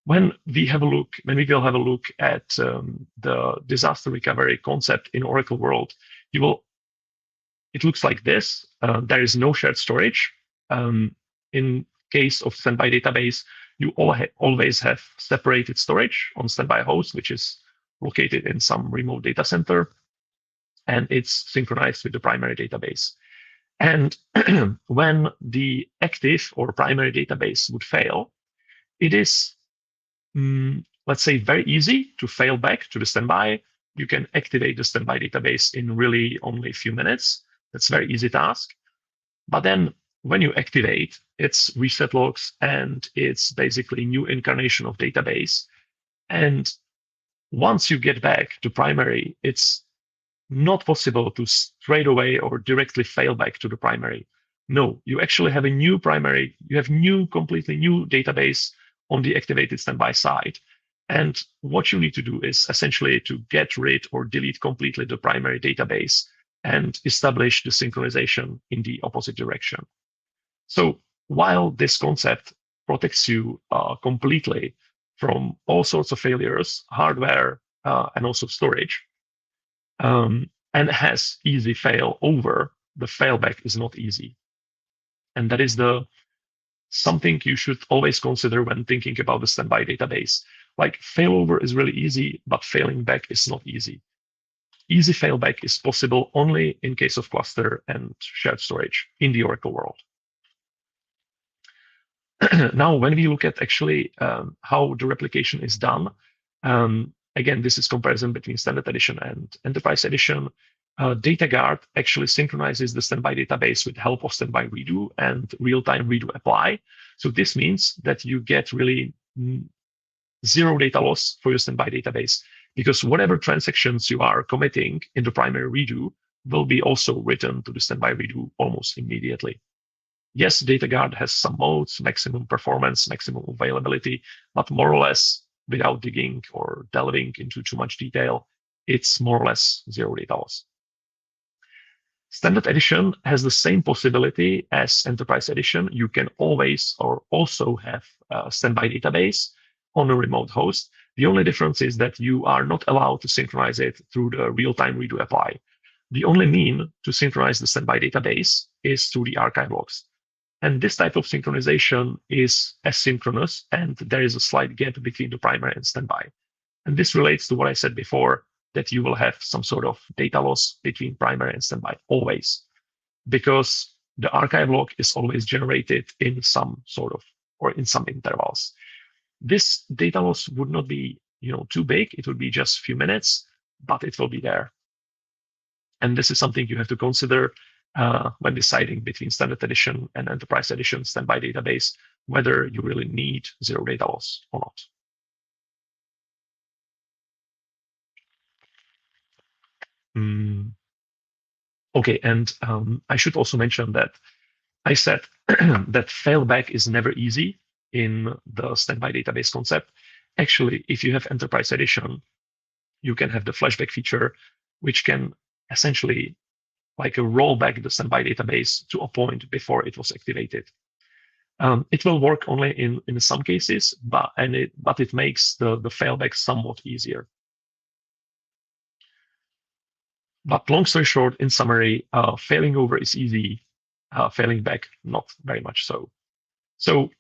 When we will have a look at the disaster recovery concept in Oracle world, it looks like this. There is no shared storage. In case of standby database, you always have separated storage on standby host, which is located in some remote data center, and it's synchronized with the primary database. And when the active or primary database would fail, it is, let's say, very easy to fail back to the standby. You can activate the standby database in really only a few minutes. That's a very easy task. But then when you activate, it's reset logs and it's basically new incarnation of database. And once you get back to primary, it's not possible to straight away or directly fail back to the primary. No, you actually have a new primary. You have completely new database on the activated standby side. And what you need to do is essentially to get rid or delete completely the primary database and establish the synchronization in the opposite direction. So while this concept protects you completely from all sorts of failures, hardware and also storage, and has easy fail over, the failback is not easy. And that is something you should always consider when thinking about the standby database. Like failover is really easy, but failing back is not easy. Easy failback is possible only in case of cluster and shared storage in the Oracle world. Now, when we look at actually how the replication is done, again, this is comparison between Standard Edition and Enterprise Edition. DataGuard actually synchronizes the standby database with help of standby redo and real-time redo apply. So this means that you get really zero data loss for your standby database, because whatever transactions you are committing in the primary redo will be also written to the standby redo almost immediately. Yes, DataGuard has some modes, maximum performance, maximum availability, but more or less, without digging or delving into too much detail, it's more or less zero data loss. Standard Edition has the same possibility as Enterprise Edition. You can always or also have a standby database on a remote host. The only difference is that you are not allowed to synchronize it through the real-time redo apply. The only mean to synchronize the standby database is through the archive logs. And this type of synchronization is asynchronous, and there is a slight gap between the primary and standby. And this relates to what I said before, that you will have some sort of data loss between primary and standby always, because the archive log is always generated in some sort of, or in some intervals. This data loss would not be, too big. It would be just a few minutes, but it will be there. And this is something you have to consider when deciding between Standard Edition and Enterprise Edition standby database, whether you really need zero data loss or not. Okay, and I should also mention that I said that failback is never easy in the standby database concept. Actually, if you have Enterprise Edition, you can have the flashback feature, which can essentially like roll back the standby database to a point before it was activated. It will work only in some cases, but it makes the failback somewhat easier. But long story short, in summary, failing over is easy, failing back not very much so. So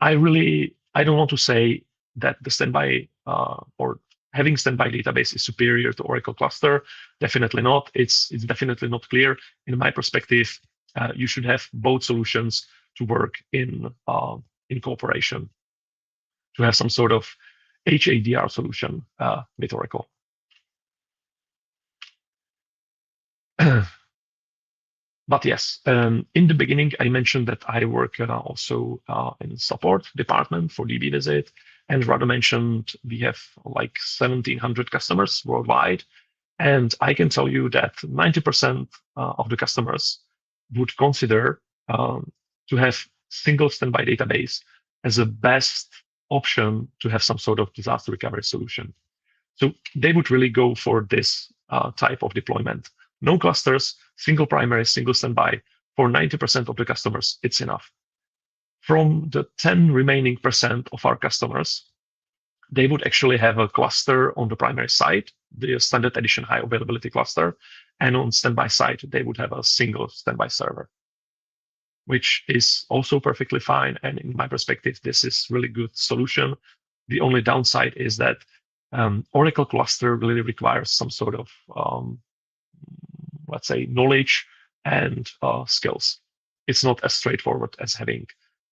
I don't want to say that the standby or having standby database is superior to Oracle cluster. Definitely not. It's definitely not clear. In my perspective, you should have both solutions to work in cooperation, to have some sort of HADR solution with Oracle. But yes, in the beginning, I mentioned that I work also in support department for Dbvisit, and Rado mentioned we have like 1,700 customers worldwide, and I can tell you that 90% of the customers would consider to have single standby database as a best option to have some sort of disaster recovery solution. So they would really go for this type of deployment. No clusters, single primary, single standby. For 90% of the customers, it's enough. From the 10 remaining percent of our customers, they would actually have a cluster on the primary side, the standard edition high availability cluster, and on standby side, they would have a single standby server, which is also perfectly fine. And in my perspective, this is really good solution. The only downside is that Oracle cluster really requires some sort of, let's say, knowledge and skills. It's not as straightforward as having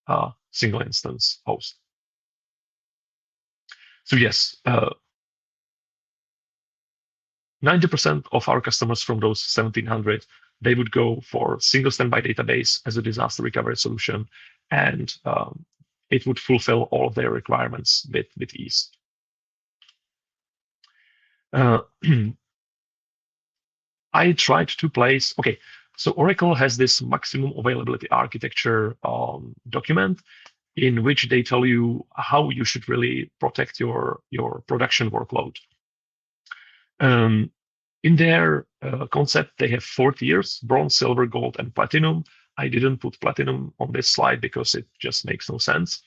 a single instance host. So yes, 90% of our customers from those 1,700, they would go for single standby database as a disaster recovery solution, and it would fulfill all of their requirements with ease. I tried to place, okay, so Oracle has this maximum availability architecture document in which they tell you how you should really protect your production workload. In their concept, they have 4 tiers: bronze, silver, gold, and platinum. I didn't put platinum on this slide because it just makes no sense.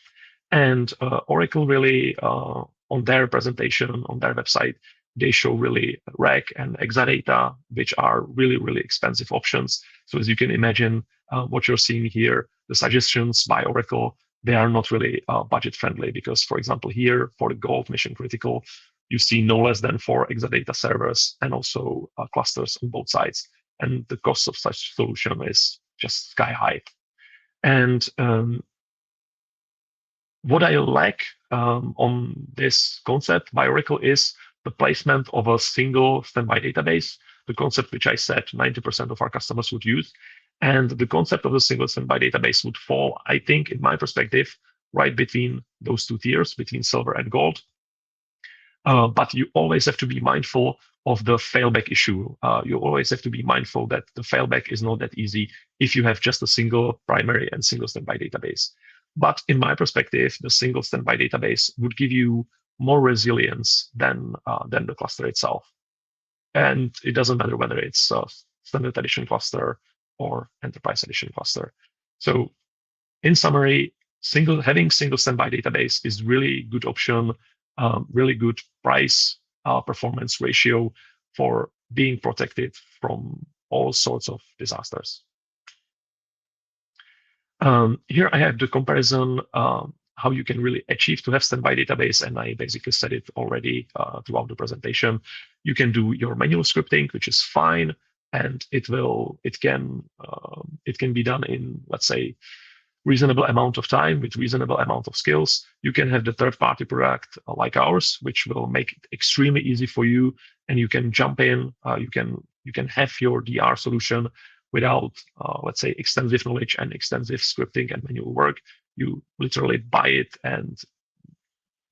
And Oracle really, on their presentation, on their website, they show really RAC and Exadata, which are really, really expensive options. So as you can imagine, what you're seeing here, the suggestions by Oracle, they are not really budget friendly because, for example, here for the gold mission critical, you see no less than 4 Exadata servers and also clusters on both sides. And the cost of such solution is just sky high. And what I like on this concept by Oracle is the placement of a single standby database, the concept which I said 90% of our customers would use. And the concept of a single standby database would fall, I think, in my perspective, right between those 2 tiers, between silver and gold. But you always have to be mindful of the failback issue. You always have to be mindful that the failback is not that easy if you have just a single primary and single standby database. But in my perspective, the single standby database would give you more resilience than the cluster itself. And it doesn't matter whether it's a standard edition cluster or enterprise edition cluster. So in summary, having single standby database is really good option, really good price performance ratio for being protected from all sorts of disasters. Here I have the comparison how you can really achieve to have standby database, and I basically said it already throughout the presentation. You can do your manual scripting, which is fine, and it can be done in, let's say, reasonable amount of time with reasonable amount of skills. You can have the third-party product like ours, which will make it extremely easy for you, and you can jump in. You can have your DR solution without, let's say, extensive knowledge and extensive scripting and manual work. You literally buy it, and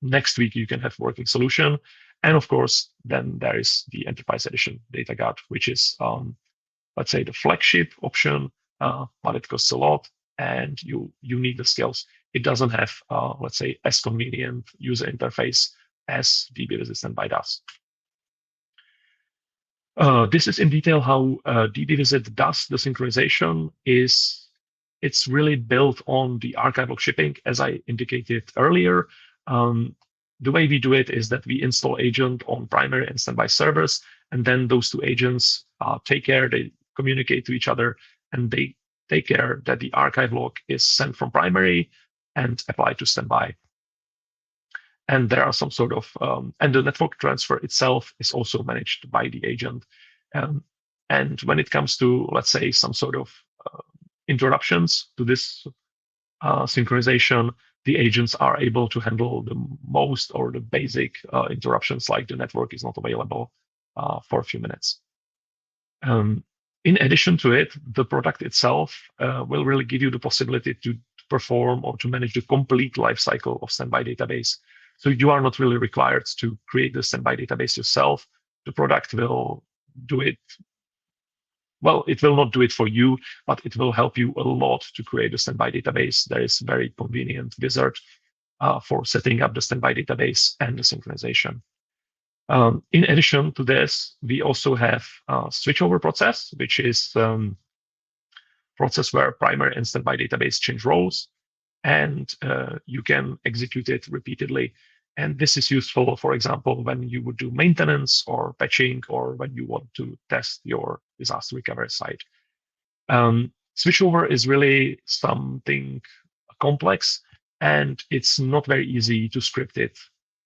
next week you can have working solution. And of course, then there is the Enterprise Edition Data Guard, which is, let's say, the flagship option, but it costs a lot, and you need the skills. It doesn't have, let's say, as convenient user interface as Dbvisit Standby does. This is in detail how Dbvisit does the synchronization. Is it's really built on the archive log shipping, as I indicated earlier. The way we do it is that we install agent on primary and standby servers, and then those two agents take care, they communicate to each other, and they take care that the archive log is sent from primary and applied to standby. And there are some sort of, and the network transfer itself is also managed by the agent. And when it comes to, let's say, some sort of interruptions to this synchronization, the agents are able to handle the most or the basic interruptions, like the network is not available for a few minutes. In addition to it, the product itself will really give you the possibility to perform or to manage the complete life cycle of standby database. So you are not really required to create the standby database yourself. The product will do it. Well, it will not do it for you, but it will help you a lot to create a standby database. There is very convenient wizard for setting up the standby database and the synchronization. In addition to this, we also have a switchover process, which is process where primary and standby database change roles, and you can execute it repeatedly. And this is useful, for example, when you would do maintenance or patching, or when you want to test your disaster recovery site. Switchover is really something complex, and it's not very easy to script it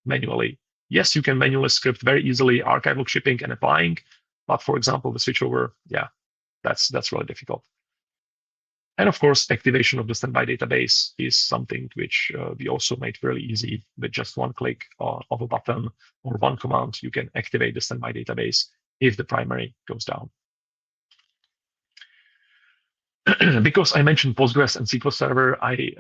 manually. Yes, you can manually script very easily archive log shipping and applying, but for example, the switchover, yeah, that's really difficult. And of course, activation of the standby database is something which we also made really easy with just one click of a button or one command. You can activate the standby database if the primary goes down. Because I mentioned Postgres and SQL Server, I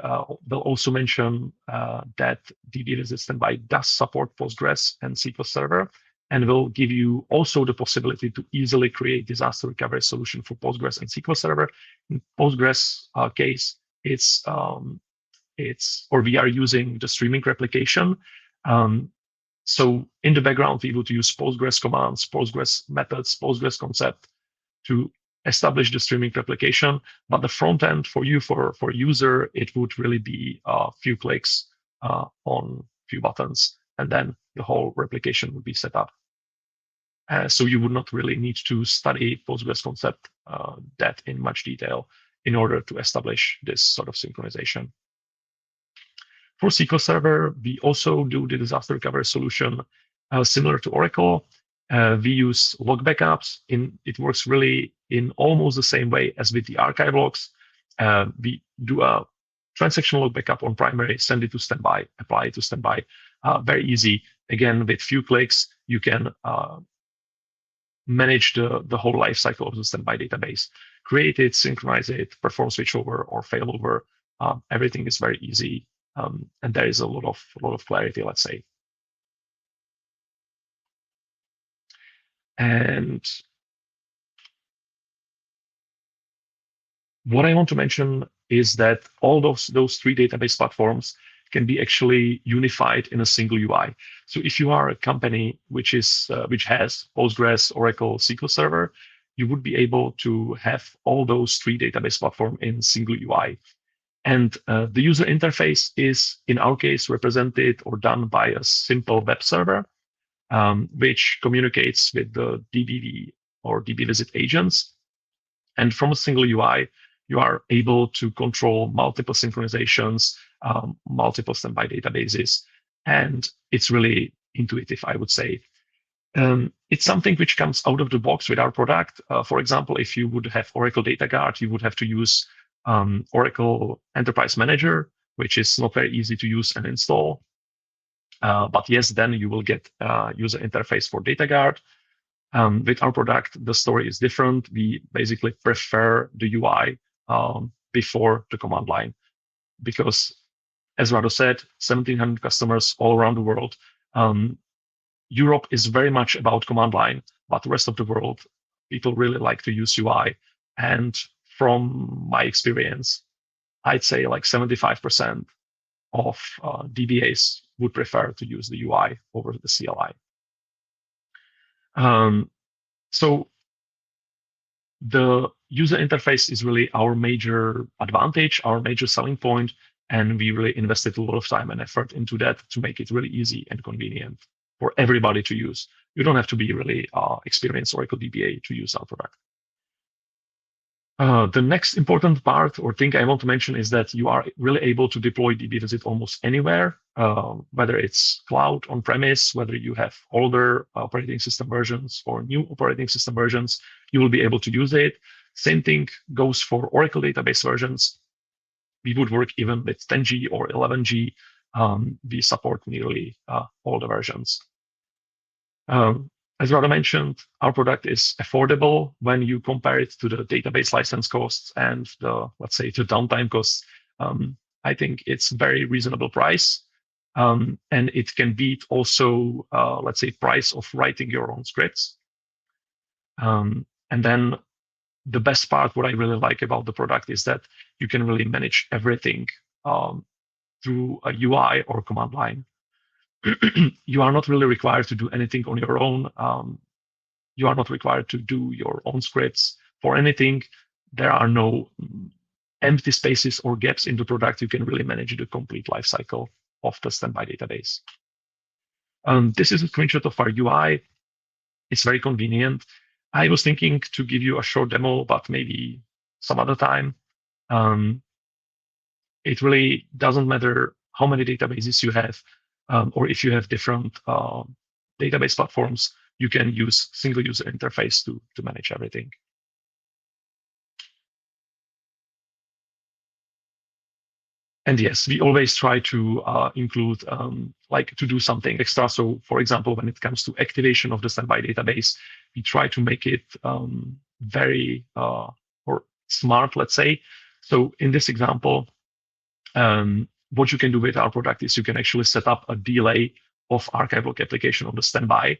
will also mention that Dbvisit Standby does support Postgres and SQL Server, and will give you also the possibility to easily create disaster recovery solution for Postgres and SQL Server. In Postgres case, we are using the streaming replication. So in the background, we would use Postgres commands, Postgres methods, Postgres concept to establish the streaming replication. But the front end for you, for user, it would really be a few clicks on a few buttons, and then the whole replication would be set up. So you would not really need to study Postgres concept that in much detail in order to establish this sort of synchronization. For SQL Server, we also do the disaster recovery solution similar to Oracle. We use log backups. It works really in almost the same way as with the archive logs. We do a transaction log backup on primary, send it to standby, apply it to standby. Very easy. Again, with few clicks, you can manage the whole life cycle of the standby database. Create it, synchronize it, perform switchover or failover. Everything is very easy, and there is a lot of clarity, let's say. And what I want to mention is that all those three database platforms can be actually unified in a single UI. So if you are a company which has Postgres, Oracle, SQL Server, you would be able to have all those three database platforms in single UI. And the user interface is, in our case, represented or done by a simple web server, which communicates with the DBV or Dbvisit agents. And from a single UI, you are able to control multiple synchronizations, multiple standby databases, and it's really intuitive, I would say. It's something which comes out of the box with our product. For example, if you would have Oracle Data Guard, you would have to use Oracle Enterprise Manager, which is not very easy to use and install. But yes, then you will get a user interface for Data Guard. With our product, the story is different. We basically prefer the UI before the command line, because, as Rado said, 1,700 customers all around the world. Europe is very much about command line, but the rest of the world, people really like to use UI. And from my experience, I'd say like 75% of DBAs would prefer to use the UI over the CLI. So The user interface is really our major advantage, our major selling point, and we really invested a lot of time and effort into that to make it really easy and convenient for everybody to use. You don't have to be really experienced Oracle DBA to use our product. The next important part or thing I want to mention is that you are really able to deploy Dbvisit almost anywhere, whether it's cloud on-premise, whether you have older operating system versions or new operating system versions, you will be able to use it. Same thing goes for Oracle database versions. We would work even with 10G or 11G. We support nearly all the versions. As Rada mentioned, our product is affordable when you compare it to the database license costs and the, let's say, the downtime costs. I think it's very reasonable price. And it can beat also, let's say, price of writing your own scripts. And then the best part, what I really like about the product is that you can really manage everything through a UI or command line. You are not really required to do anything on your own. You are not required to do your own scripts for anything. There are no empty spaces or gaps in the product. You can really manage the complete lifecycle of the standby database. This is a screenshot of our UI. It's very convenient. I was thinking to give you a short demo, but maybe some other time. It really doesn't matter how many databases you have, or if you have different database platforms, you can use single user interface to manage everything. And yes, we always try to include, like to do something extra. So for example, when it comes to activation of the standby database, we try to make it very or smart, let's say. So in this example, what you can do with our product is you can actually set up a delay of archive-log application on the standby.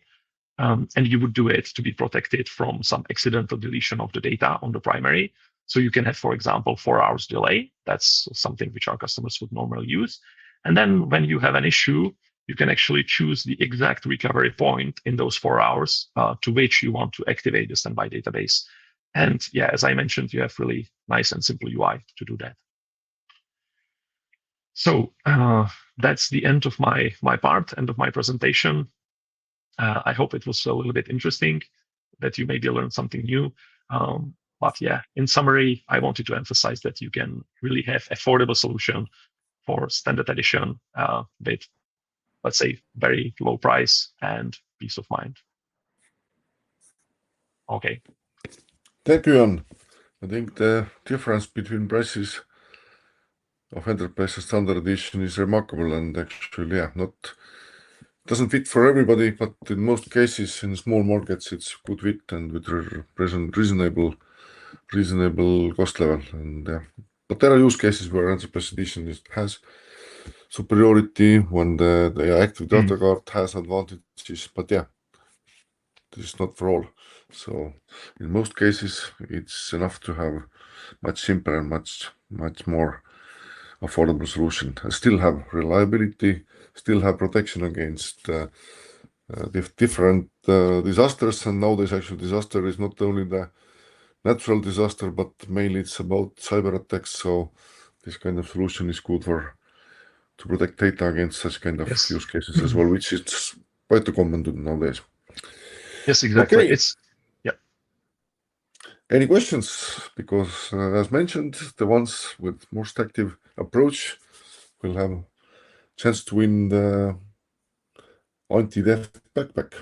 And you would do it to be protected from some accidental deletion of the data on the primary. So you can have, for example, 4 hours delay. That's something which our customers would normally use. And then when you have an issue, you can actually choose the exact recovery point in those 4 hours to which you want to activate the standby database. And yeah, as I mentioned, you have really nice and simple UI to do that. So that's the end of my part, end of my presentation. I hope it was a little bit interesting, that you maybe learned something new. But yeah, in summary, I wanted to emphasize that you can really have affordable solution for standard edition with, let's say, very low price and peace of mind. Okay. Thank you, Jan. I think the difference between prices of Enterprise and Standard Edition is remarkable, and actually, yeah, doesn't fit for everybody, but in most cases, in small markets, it's good fit and with reasonable cost level. And but there are use cases where Enterprise Edition has superiority when the active data guard has advantages, but yeah, this is not for all. So in most cases, it's enough to have much simpler and much more affordable solution. Still have reliability, still have protection against different disasters. And nowadays, actually, disaster is not only the natural disaster, but mainly it's about cyber attacks. So this kind of solution is good to protect data against such kind of use cases as well, which is quite common nowadays. Yes, exactly. Okay. It's Any questions? Because as mentioned, the ones with most active approach will have a chance to win the anti-theft backpack.